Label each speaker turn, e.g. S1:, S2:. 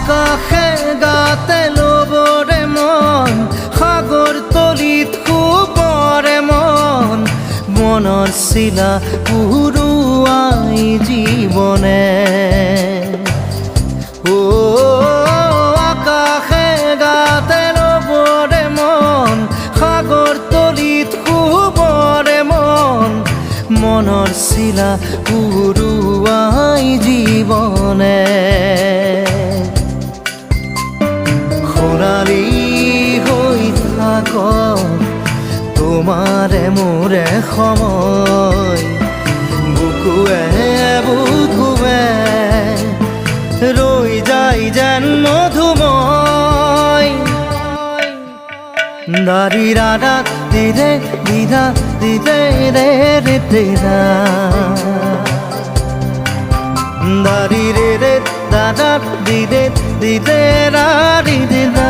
S1: আকাশে গাতে ল'বৰে মন সাগৰ তলিত শুবৰে মন মনৰ চিলা উৰুৱাই জীৱনে আকাশে গাতে ল'বৰে মন সাগৰ তলিত শুবৰে মন মনৰ চিলা উৰুৱাই জীৱনে খৰালি হৈ থাক তোমাৰে মোৰে সময় বুকুৱে বুকুৱে ৰৈ যায় যেন মধুময় দাৰি ৰাধা দিদে দিদা দিদে ৰে ৰে দিদা দাৰি ৰে ৰে দাদা দিদে দিদে ৰা দিদা